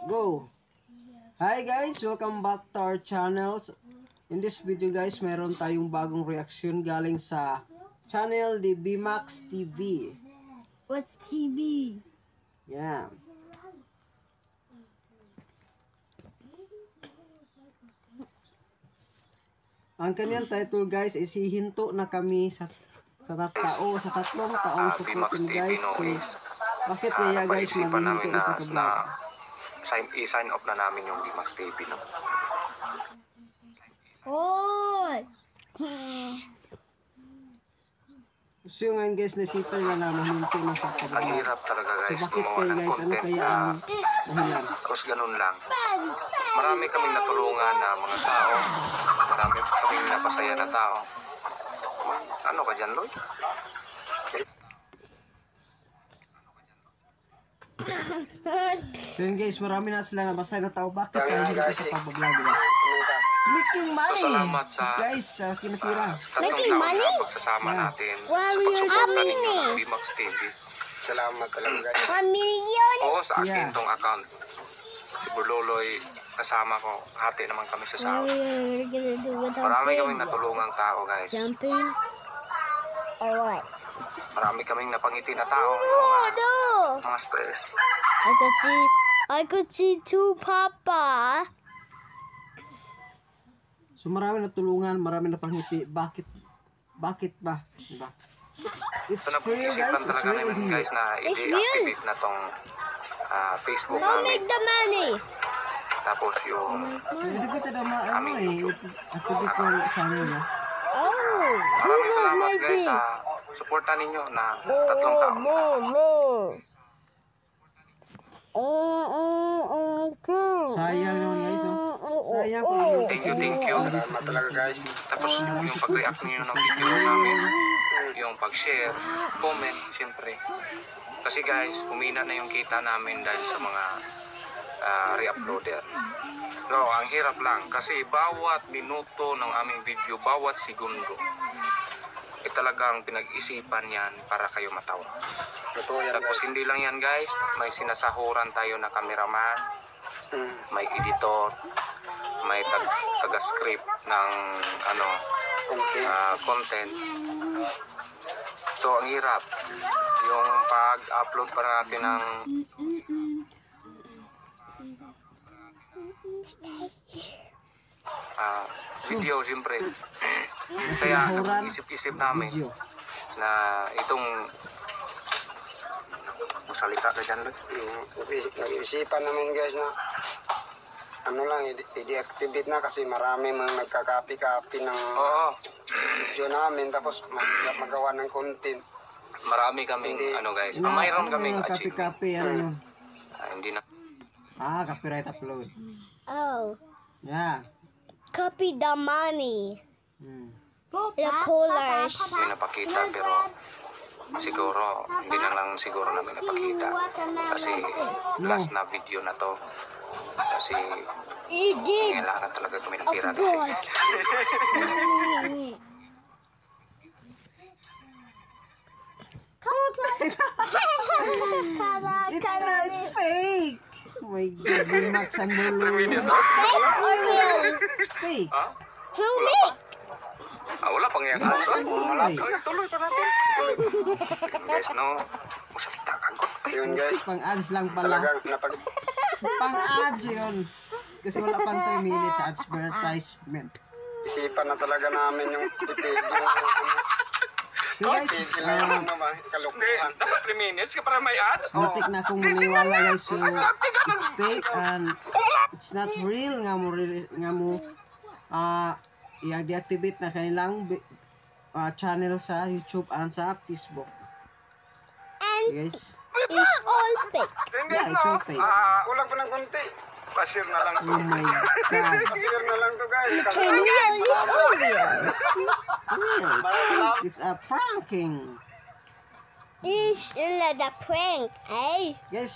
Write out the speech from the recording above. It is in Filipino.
Go! Hi guys! Welcome back to our channel. In this video guys, meron tayong bagong reaction galing sa channel ni BMax TV. What's TV? Yeah. Ang kanyang title guys is hihinto na kami sa tatlong taong support ni guys. So, bakit kaya guys maghihinto na sa vlog? I-sign off na namin yung BMax TV, no? Hoy! So ngayon guys, nasipan na naman hinto na sa Ang vlog. hirap talaga So guys, bakit gumawa kayo ng guys, ano content kaya na ang dahilan? tapos ganun lang. Marami kaming natulungan na mga tao. Marami kaming napasaya na tao. Ano ka dyan, Lloyd? So yun guys, marami na sila nabasay na tao. Bakit sa hindi sa pag-vlog nila? Making money! Salamat sa Guys, kinapira. Making money? na pagsasama Yeah. natin. Warrior Sa pagsuporta Army. ninyo ng BMax TV. Salamat talaga guys. 1 million? Oo, sa akin Yeah. tong account. Si Buloloy, kasama ko. Hati naman kami sa sahod. We're gonna do without Marami big kaming natulungang tao guys. jumping. Or what? Marami kaming napangiti na tao. Oh no! Mga stress. I could see two Papa. So marami na tulungan, marami na panghiti. Bakit ba? Diba? It's So real guys, napag-isipan it's talaga real namin here. guys na It's i-deactivate na tong Facebook Don't namin. make the money. Tapos yung Hindi ko ito naman, ano activate ko sa ano niya. Oh, maraming salamat guys sa suporta ninyo na tatlong taon. Sayang naman guys, oh. Sayang po. Thank you. Salamat talaga guys. Tapos yung pag-react niyo ng video namin, yung pag-share, comment, siyempre. Kasi guys, humina na yung kita namin dahil sa mga re-uploader. So, ang hirap lang kasi bawat minuto ng aming video, bawat segundo, talagang pinag-isipan yan para kayo matawa. Tapos hindi lang yan guys, may sinasahuran tayo na cameraman, may editor, may taga-script ng content. So ang hirap yung pag-upload para natin ng video siyempre. Kaya nag-isip-isip namin Video. na itong masalita ka dyan, Nag-isipan namin guys na ano lang, i-deactivate na kasi marami mga nagka-copy ng oo, video namin tapos magawa ng content. marami kaming guys, mayroon kaming achievement. Copy, ano yun? Hindi na Copyright upload. oh, Yeah. copy the money. The may colors. napakita pero siguro hindi na lang siguro namin napakita kasi last na video na to kasi It did. kailangan talaga kami ng pira kasi God. It's fake! Oh my God, BMax ang mulo. Fake or real? It's fake. ha? Who make? Wala pang yan BMax ang mulo eh. tuloy pa natin guys no masalita kagot Yun guys, Pang ads lang pala. talagang Pang ads yun. Kasi wala pang 3 minutes advertisement. napag-isipan na talaga namin yung video. So guys, Tigil na yun naman, kalukuhan. dapat 3 minutes ka para may ads matik na akong maniwala guys. So, it's fake and it's not real nga mo i-deactivate na kanilang channel sa YouTube and sa Facebook. And Guys, it's all fake. yeah, it's all fake. Kulang pa ng konti. pa-share na lang to Oh my God. Share na lang to guys. Can we use all It's a pranking. It's the prank, eh? Guys,